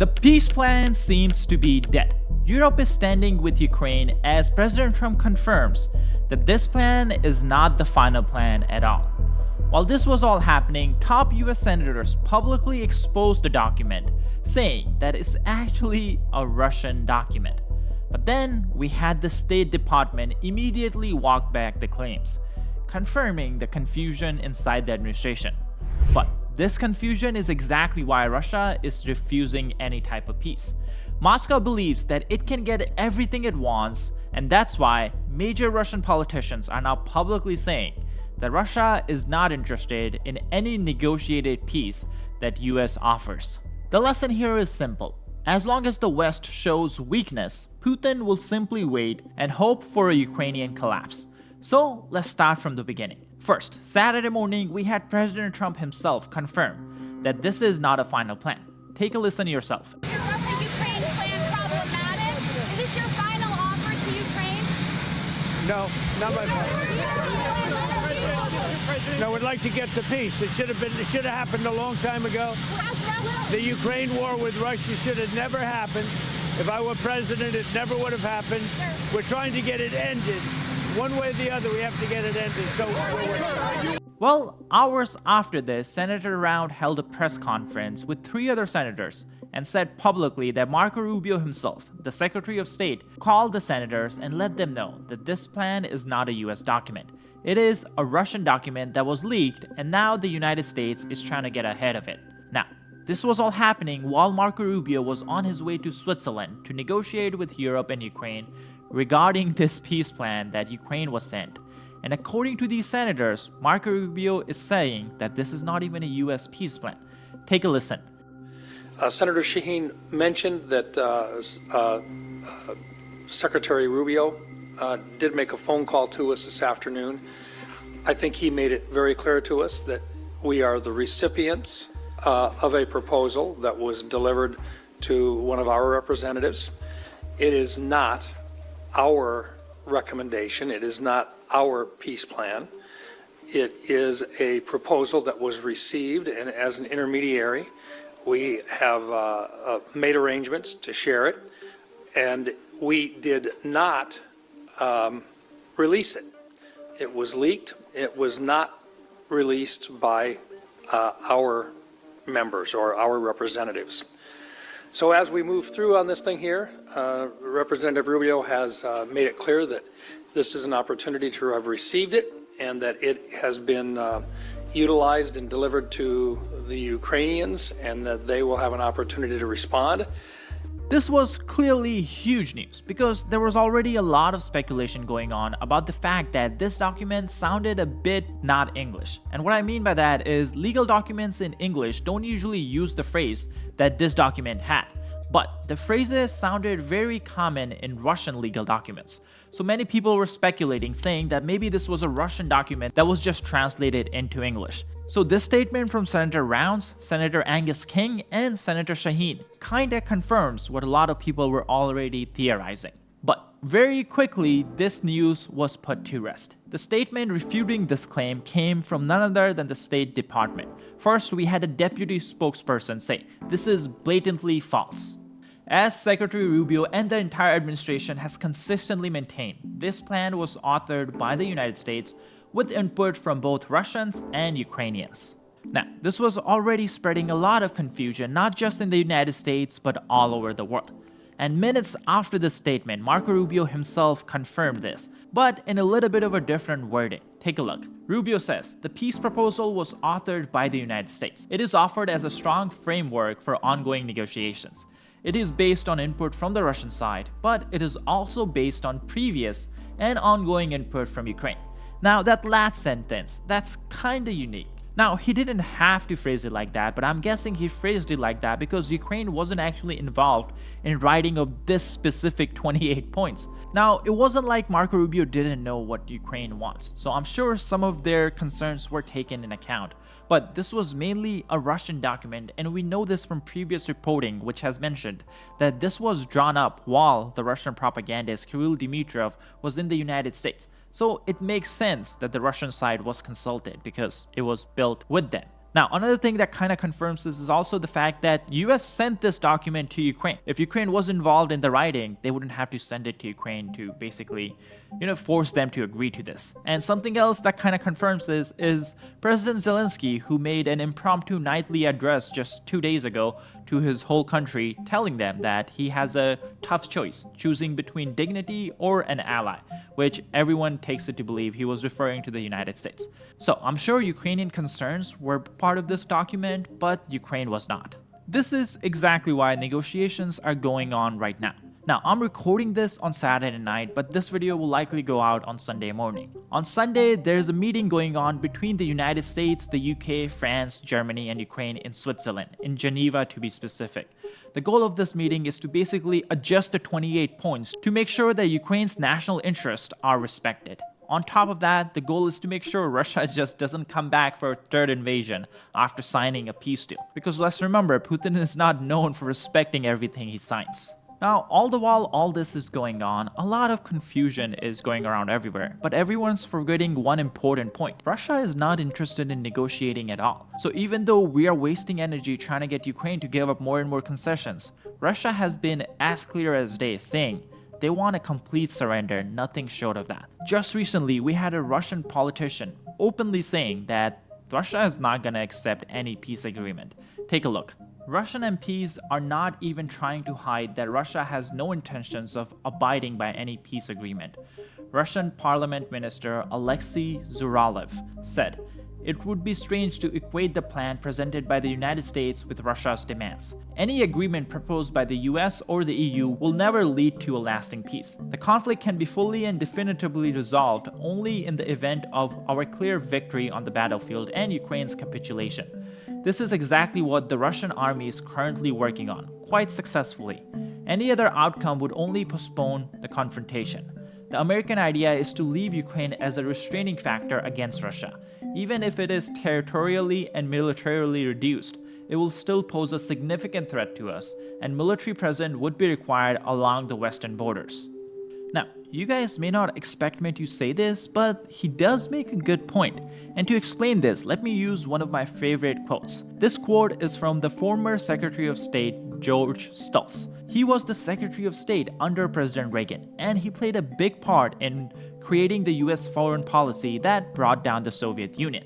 The peace plan seems to be dead. Europe is standing with Ukraine as President Trump confirms that this plan is not the final plan at all. While this was all happening, top US senators publicly exposed the document, saying that it's actually a Russian document. But then we had the State Department immediately walk back the claims, confirming the confusion inside the administration. But this confusion is exactly why Russia is refusing any type of peace. Moscow believes that it can get everything it wants, and that's why major Russian politicians are now publicly saying that Russia is not interested in any negotiated peace that US offers. The lesson here is simple. As long as the West shows weakness, Putin will simply wait and hope for a Ukrainian collapse. So let's start from the beginning. First, Saturday morning, we had President Trump himself confirm that this is not a final plan. Take a listen yourself. Is the Russia-Ukraine plan problematic? Is this your final offer to Ukraine? No, not my plan. No, we'd like to get to peace. It should have happened a long time ago. The Ukraine war with Russia should have never happened. If I were president, it never would have happened. We're trying to get it ended. One way or the other, we have to get it ended. So Well, hours after this, Senator Round held a press conference with 3 other senators and said publicly that Marco Rubio himself, the Secretary of State, called the senators and let them know that this plan is not a US document. It is a Russian document that was leaked, and now the United States is trying to get ahead of it. Now, this was all happening while Marco Rubio was on his way to Switzerland to negotiate with Europe and Ukraine regarding this peace plan that Ukraine was sent. And according to these senators, Marco Rubio is saying that this is not even a US peace plan. Take a listen. Senator Shaheen mentioned that Secretary Rubio did make a phone call to us this afternoon. I think he made it very clear to us that we are the recipients of a proposal that was delivered to one of our representatives. It is not our recommendation. It is not our peace plan. It is a proposal that was received, and as an intermediary, we have made arrangements to share it, and we did not release it. It was leaked. It was not released by our members or our representatives. So as we move through on this thing here, Representative Rubio has made it clear that this is an opportunity to have received it and that it has been utilized and delivered to the Ukrainians and that they will have an opportunity to respond. This was clearly huge news because there was already a lot of speculation going on about the fact that this document sounded a bit not English. And what I mean by that is legal documents in English don't usually use the phrase that this document had, but the phrases sounded very common in Russian legal documents. So many people were speculating, saying that maybe this was a Russian document that was just translated into English. So this statement from Senator Rounds, Senator Angus King, and Senator Shaheen kinda confirms what a lot of people were already theorizing. But very quickly, this news was put to rest. The statement refuting this claim came from none other than the State Department. First, we had a deputy spokesperson say, "This is blatantly false." As Secretary Rubio and the entire administration has consistently maintained, this plan was authored by the United States with input from both Russians and Ukrainians. Now, this was already spreading a lot of confusion, not just in the United States, but all over the world. And minutes after this statement, Marco Rubio himself confirmed this, but in a little bit of a different wording. Take a look. Rubio says, the peace proposal was authored by the United States. It is offered as a strong framework for ongoing negotiations. It is based on input from the Russian side, but it is also based on previous and ongoing input from Ukraine. Now, that last sentence, that's kinda unique. Now, he didn't have to phrase it like that, but I'm guessing he phrased it like that because Ukraine wasn't actually involved in writing of this specific 28 points. Now, it wasn't like Marco Rubio didn't know what Ukraine wants, so I'm sure some of their concerns were taken in account. But this was mainly a Russian document, and we know this from previous reporting, which has mentioned that this was drawn up while the Russian propagandist Kirill Dmitriev was in the United States. So it makes sense that the Russian side was consulted because it was built with them. Now, another thing that kind of confirms this is also the fact that US sent this document to Ukraine. If Ukraine was involved in the writing, they wouldn't have to send it to Ukraine to basically, force them to agree to this. And something else that kind of confirms this is President Zelensky, who made an impromptu nightly address just 2 days ago to his whole country, telling them that he has a tough choice, choosing between dignity or an ally, which everyone takes it to believe he was referring to the United States. So I'm sure Ukrainian concerns were part of this document, but Ukraine was not. This is exactly why negotiations are going on right now. Now, I'm recording this on Saturday night, but this video will likely go out on Sunday morning. On Sunday, there's a meeting going on between the United States, the UK, France, Germany, and Ukraine in Switzerland, in Geneva to be specific. The goal of this meeting is to basically adjust the 28 points to make sure that Ukraine's national interests are respected. On top of that, the goal is to make sure Russia just doesn't come back for a third invasion after signing a peace deal. Because let's remember, Putin is not known for respecting everything he signs. Now, all the while all this is going on, a lot of confusion is going around everywhere, but everyone's forgetting one important point. Russia is not interested in negotiating at all. So even though we are wasting energy trying to get Ukraine to give up more and more concessions, Russia has been as clear as day saying they want a complete surrender, nothing short of that. Just recently, we had a Russian politician openly saying that Russia is not going to accept any peace agreement. Take a look. Russian MPs are not even trying to hide that Russia has no intentions of abiding by any peace agreement. Russian Parliament Minister Alexei Zuralev said, "It would be strange to equate the plan presented by the United States with Russia's demands. Any agreement proposed by the US or the EU will never lead to a lasting peace. The conflict can be fully and definitively resolved only in the event of our clear victory on the battlefield and Ukraine's capitulation. This is exactly what the Russian army is currently working on, quite successfully. Any other outcome would only postpone the confrontation. The American idea is to leave Ukraine as a restraining factor against Russia. Even if it is territorially and militarily reduced, it will still pose a significant threat to us, and military presence would be required along the western borders." Now, you guys may not expect me to say this, but he does make a good point. And to explain this, let me use one of my favorite quotes. This quote is from the former Secretary of State, George Stultz. He was the Secretary of State under President Reagan, and he played a big part in creating the US foreign policy that brought down the Soviet Union.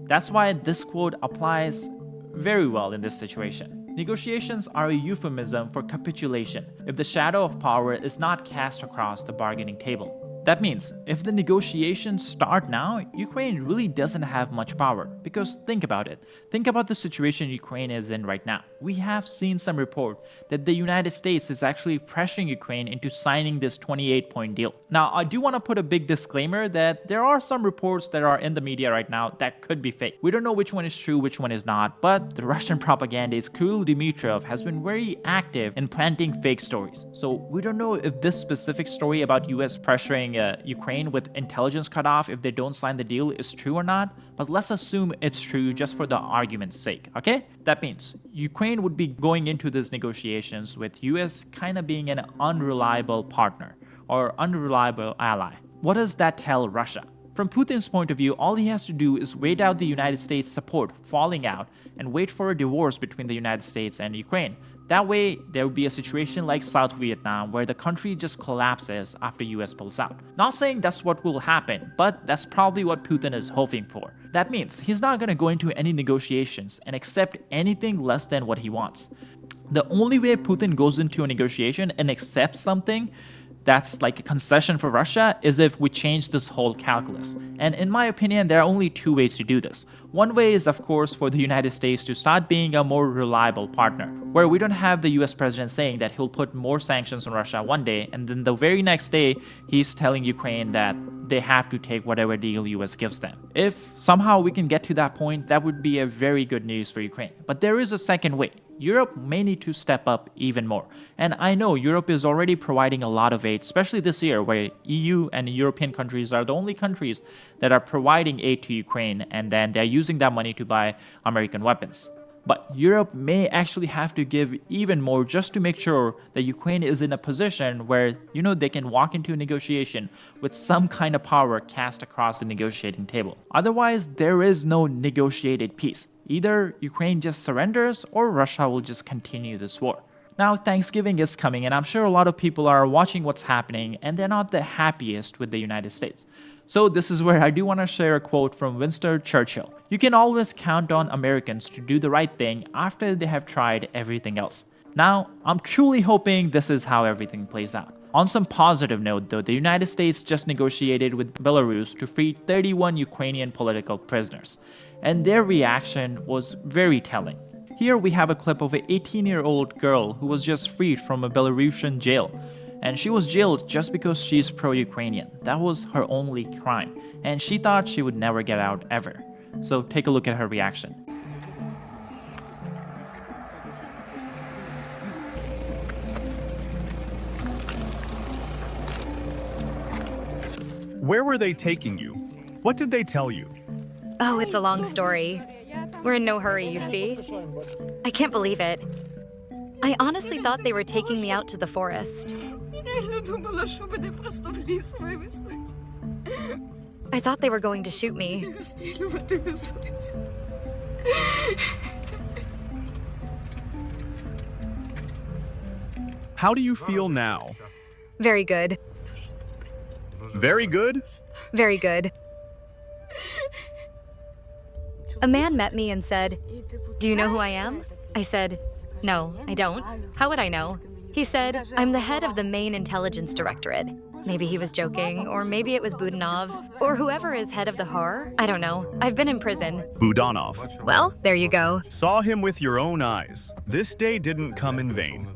That's why this quote applies very well in this situation. Negotiations are a euphemism for capitulation if the shadow of power is not cast across the bargaining table. That means if the negotiations start now, Ukraine really doesn't have much power. Because think about it. Think about the situation Ukraine is in right now. We have seen some report that the United States is actually pressuring Ukraine into signing this 28-point deal. Now, I do want to put a big disclaimer that there are some reports that are in the media right now that could be fake. We don't know which one is true, which one is not, but the Russian propagandist Kirill Dmitriev has been very active in planting fake stories. So we don't know if this specific story about US pressuring Ukraine with intelligence cut off if they don't sign the deal is true or not, but let's assume it's true just for the argument's sake, okay? That means Ukraine would be going into these negotiations with US kind of being an unreliable partner or unreliable ally. What does that tell Russia? From Putin's point of view, all he has to do is wait out the United States' support falling out and wait for a divorce between the United States and Ukraine. That way, there will be a situation like South Vietnam where the country just collapses after US pulls out. Not saying that's what will happen, but that's probably what Putin is hoping for. That means he's not going to go into any negotiations and accept anything less than what he wants. The only way Putin goes into a negotiation and accepts something that's like a concession for Russia is if we change this whole calculus. And in my opinion, there are only two ways to do this. One way is, of course, for the United States to start being a more reliable partner, where we don't have the US president saying that he'll put more sanctions on Russia one day, and then the very next day, he's telling Ukraine that they have to take whatever deal US gives them. If somehow we can get to that point, that would be a very good news for Ukraine. But there is a second way. Europe may need to step up even more. And I know Europe is already providing a lot of aid, especially this year, where EU and European countries are the only countries that are providing aid to Ukraine, and then they're using that money to buy American weapons. But Europe may actually have to give even more just to make sure that Ukraine is in a position where, they can walk into a negotiation with some kind of power cast across the negotiating table. Otherwise, there is no negotiated peace. Either Ukraine just surrenders or Russia will just continue this war. Now, Thanksgiving is coming, and I'm sure a lot of people are watching what's happening, and they're not the happiest with the United States. So this is where I do want to share a quote from Winston Churchill. You can always count on Americans to do the right thing after they have tried everything else. Now, I'm truly hoping this is how everything plays out. On some positive note though, the United States just negotiated with Belarus to free 31 Ukrainian political prisoners, and their reaction was very telling. Here we have a clip of an 18-year-old girl who was just freed from a Belarusian jail. And she was jailed just because she's pro-Ukrainian. That was her only crime. And she thought she would never get out ever. So take a look at her reaction. Where were they taking you? What did they tell you? Oh, it's a long story. We're in no hurry, you see. I can't believe it. I honestly thought they were taking me out to the forest. I thought they were going to shoot me. How do you feel now? Very good. Very good? Very good. A man met me and said, "Do you know who I am?" I said, "No, I don't. How would I know?" He said, "I'm the head of the main intelligence directorate." Maybe he was joking, or maybe it was Budanov, or whoever is head of the HAR. I don't know. I've been in prison. Budanov. Well, there you go. Saw him with your own eyes. This day didn't come in vain.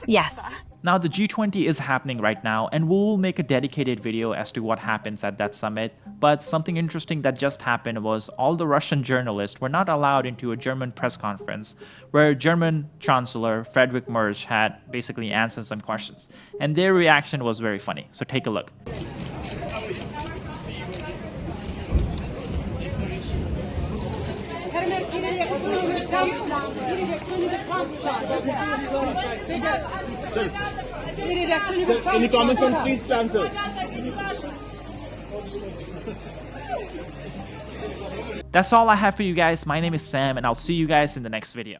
Yes. Now the G20 is happening right now, and we'll make a dedicated video as to what happens at that summit. But something interesting that just happened was all the Russian journalists were not allowed into a German press conference where German Chancellor Friedrich Merz had basically answered some questions. And their reaction was very funny. So take a look. Any comments on please plan, sir? That's all I have for you guys. My name is Sam, and I'll see you guys in the next video.